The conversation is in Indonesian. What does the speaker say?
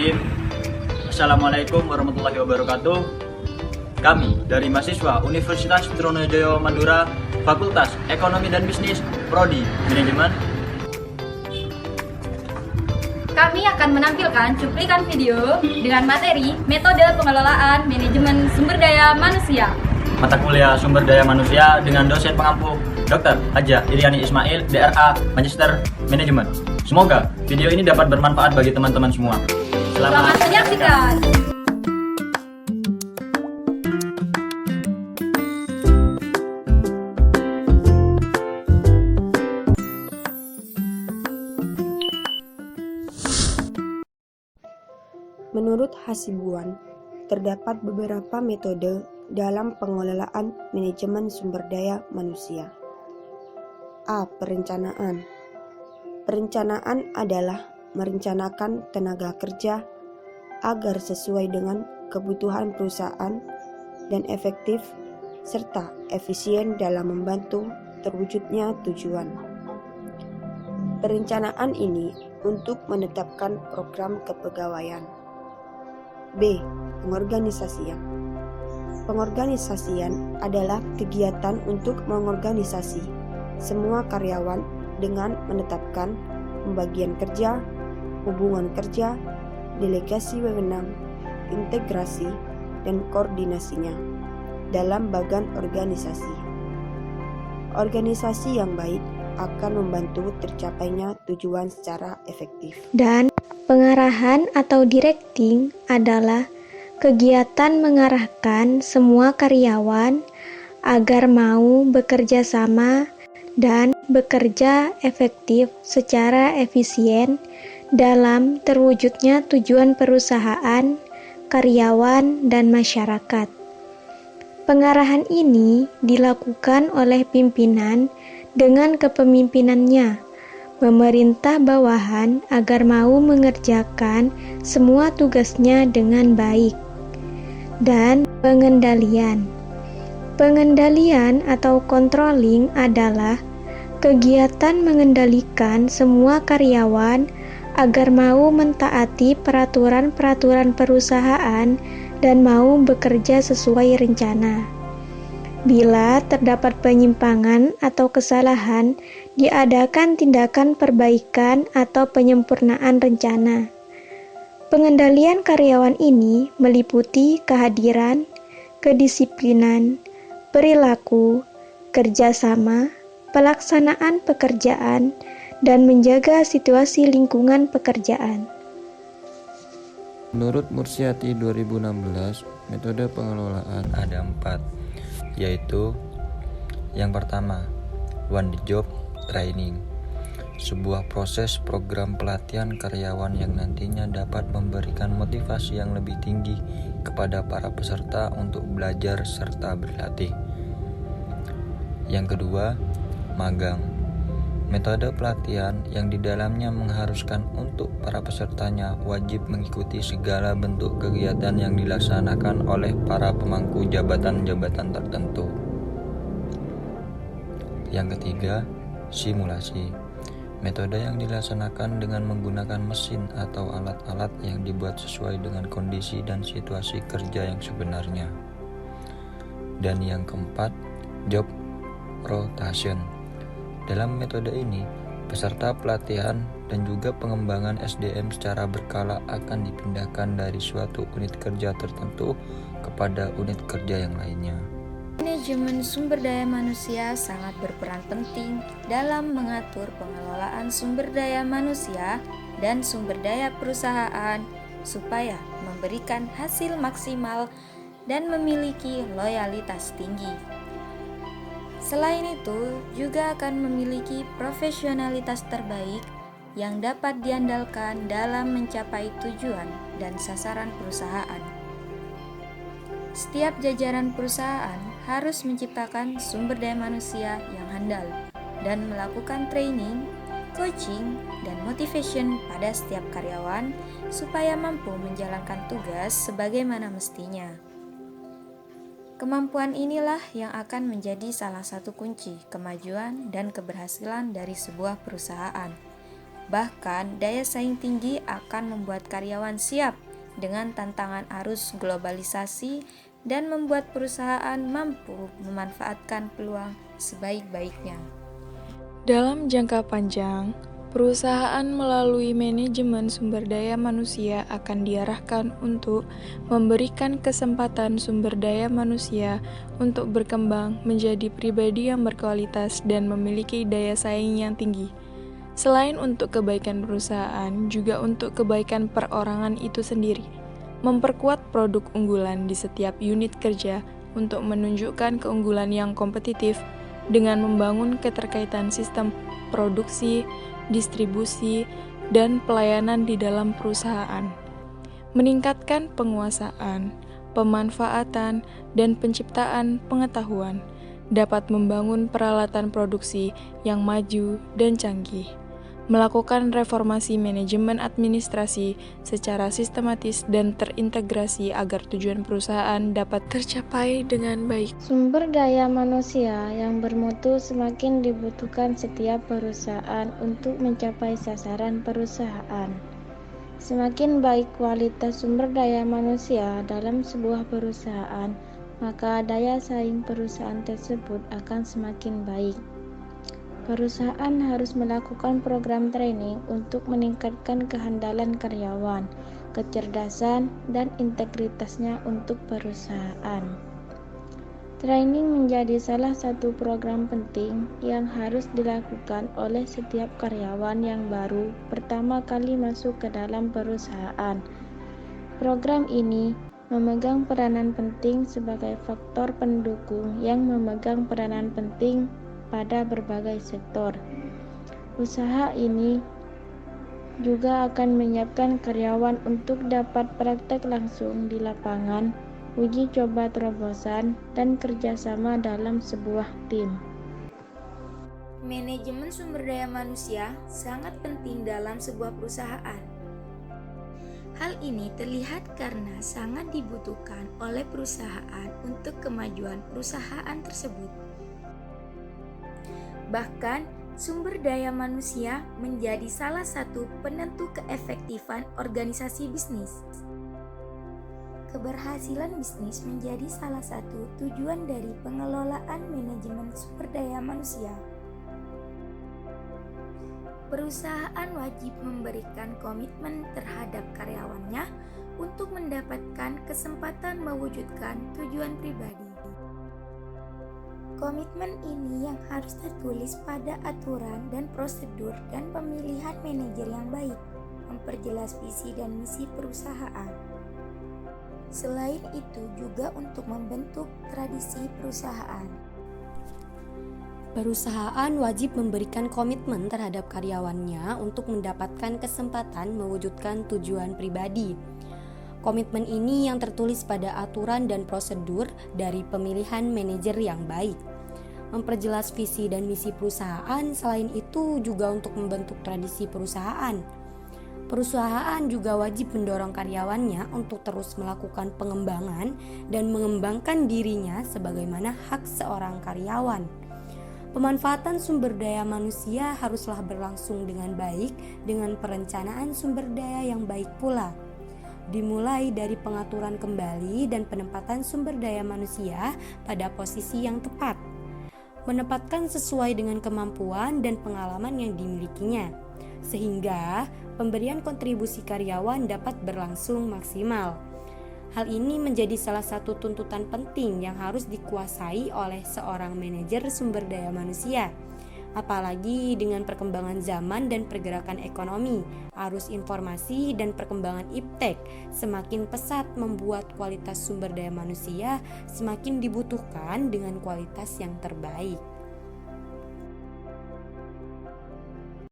Bismillahirrahmanirrahim. Assalamualaikum warahmatullahi wabarakatuh. Kami dari mahasiswa Universitas Trunojoyo Madura, Fakultas Ekonomi dan Bisnis, Prodi Manajemen. Kami akan menampilkan cuplikan video dengan materi metode pengelolaan manajemen sumber daya manusia. Mata kuliah sumber daya manusia dengan dosen pengampu Dr. Haja Iriani Ismail, DRA, Magister Manajemen. Semoga video ini dapat bermanfaat bagi teman-teman semua. Selamat menyaksikan. Menurut Hasibuan, terdapat beberapa metode dalam pengelolaan manajemen sumber daya manusia. A. Perencanaan. Perencanaan adalah merencanakan tenaga kerja agar sesuai dengan kebutuhan perusahaan dan efektif serta efisien dalam membantu terwujudnya tujuan. Perencanaan ini untuk menetapkan program kepegawaian. B. Pengorganisasian. Pengorganisasian adalah kegiatan untuk mengorganisasi semua karyawan dengan menetapkan pembagian kerja, hubungan kerja, delegasi wewenang, integrasi, dan koordinasinya dalam bagan organisasi. Organisasi yang baik akan membantu tercapainya tujuan secara efektif. Dan pengarahan atau directing adalah kegiatan mengarahkan semua karyawan agar mau bekerja sama dan bekerja efektif secara efisien dalam terwujudnya tujuan perusahaan, karyawan, dan masyarakat. Pengarahan ini dilakukan oleh pimpinan dengan kepemimpinannya, memerintah bawahan agar mau mengerjakan semua tugasnya dengan baik. Dan pengendalian. Pengendalian atau controlling adalah kegiatan mengendalikan semua karyawan agar mau mentaati peraturan-peraturan perusahaan dan mau bekerja sesuai rencana. Bila terdapat penyimpangan atau kesalahan, diadakan tindakan perbaikan atau penyempurnaan rencana. Pengendalian karyawan ini meliputi kehadiran, kedisiplinan, perilaku, kerjasama, pelaksanaan pekerjaan, dan menjaga situasi lingkungan pekerjaan. Menurut Mursyati 2016, metode pengelolaan ada 4, yaitu yang pertama, on the job training, sebuah proses program pelatihan karyawan yang nantinya dapat memberikan motivasi yang lebih tinggi kepada para peserta untuk belajar serta berlatih. Yang kedua, magang, metode pelatihan yang di dalamnya mengharuskan untuk para pesertanya wajib mengikuti segala bentuk kegiatan yang dilaksanakan oleh para pemangku jabatan-jabatan tertentu. Yang ketiga, simulasi, metode yang dilaksanakan dengan menggunakan mesin atau alat-alat yang dibuat sesuai dengan kondisi dan situasi kerja yang sebenarnya. Dan yang keempat, job rotation. Dalam metode ini, peserta pelatihan dan juga pengembangan SDM secara berkala akan dipindahkan dari suatu unit kerja tertentu kepada unit kerja yang lainnya. Manajemen sumber daya manusia sangat berperan penting dalam mengatur pengelolaan sumber daya manusia dan sumber daya perusahaan supaya memberikan hasil maksimal dan memiliki loyalitas tinggi. Selain itu, juga akan memiliki profesionalitas terbaik yang dapat diandalkan dalam mencapai tujuan dan sasaran perusahaan. Setiap jajaran perusahaan harus menciptakan sumber daya manusia yang handal dan melakukan training, coaching, dan motivation pada setiap karyawan supaya mampu menjalankan tugas sebagaimana mestinya. Kemampuan inilah yang akan menjadi salah satu kunci kemajuan dan keberhasilan dari sebuah perusahaan. Bahkan, daya saing tinggi akan membuat karyawan siap dengan tantangan arus globalisasi dan membuat perusahaan mampu memanfaatkan peluang sebaik-baiknya. Dalam jangka panjang, perusahaan melalui manajemen sumber daya manusia akan diarahkan untuk memberikan kesempatan sumber daya manusia untuk berkembang menjadi pribadi yang berkualitas dan memiliki daya saing yang tinggi. Selain untuk kebaikan perusahaan, juga untuk kebaikan perorangan itu sendiri. Memperkuat produk unggulan di setiap unit kerja untuk menunjukkan keunggulan yang kompetitif dengan membangun keterkaitan sistem produksi, distribusi, dan pelayanan di dalam perusahaan. Meningkatkan penguasaan, pemanfaatan, dan penciptaan pengetahuan dapat membangun peralatan produksi yang maju dan canggih. Melakukan reformasi manajemen administrasi secara sistematis dan terintegrasi agar tujuan perusahaan dapat tercapai dengan baik. Sumber daya manusia yang bermutu semakin dibutuhkan setiap perusahaan untuk mencapai sasaran perusahaan. Semakin baik kualitas sumber daya manusia dalam sebuah perusahaan, maka daya saing perusahaan tersebut akan semakin baik. Perusahaan harus melakukan program training untuk meningkatkan kehandalan karyawan, kecerdasan, dan integritasnya untuk perusahaan. Training menjadi salah satu program penting yang harus dilakukan oleh setiap karyawan yang baru pertama kali masuk ke dalam perusahaan. Program ini memegang peranan penting sebagai faktor pendukung yang memegang peranan penting pada berbagai sektor. Usaha ini juga akan menyiapkan karyawan untuk dapat praktek langsung di lapangan, uji coba terobosan, dan kerjasama dalam sebuah tim. Manajemen sumber daya manusia sangat penting dalam sebuah perusahaan. Hal ini terlihat karena sangat dibutuhkan oleh perusahaan untuk kemajuan perusahaan tersebut. Bahkan, sumber daya manusia menjadi salah satu penentu keefektifan organisasi bisnis. Keberhasilan bisnis menjadi salah satu tujuan dari pengelolaan manajemen sumber daya manusia. Perusahaan wajib memberikan komitmen terhadap karyawannya untuk mendapatkan kesempatan mewujudkan tujuan pribadi. Komitmen ini yang harus tertulis pada aturan dan prosedur dan pemilihan manajer yang baik, memperjelas visi dan misi perusahaan. Selain itu juga untuk membentuk tradisi perusahaan. Perusahaan wajib memberikan komitmen terhadap karyawannya untuk mendapatkan kesempatan mewujudkan tujuan pribadi. Komitmen ini yang tertulis pada aturan dan prosedur dari pemilihan manajer yang baik. Memperjelas visi dan misi perusahaan, selain itu juga untuk membentuk tradisi perusahaan. Perusahaan juga wajib mendorong karyawannya untuk terus melakukan pengembangan dan mengembangkan dirinya sebagaimana hak seorang karyawan. Pemanfaatan sumber daya manusia haruslah berlangsung dengan baik dengan perencanaan sumber daya yang baik pula. Dimulai dari pengaturan kembali dan penempatan sumber daya manusia pada posisi yang tepat. Menempatkan sesuai dengan kemampuan dan pengalaman yang dimilikinya, sehingga pemberian kontribusi karyawan dapat berlangsung maksimal. Hal ini menjadi salah satu tuntutan penting yang harus dikuasai oleh seorang manajer sumber daya manusia. Apalagi dengan perkembangan zaman dan pergerakan ekonomi, arus informasi dan perkembangan iptek semakin pesat membuat kualitas sumber daya manusia semakin dibutuhkan dengan kualitas yang terbaik.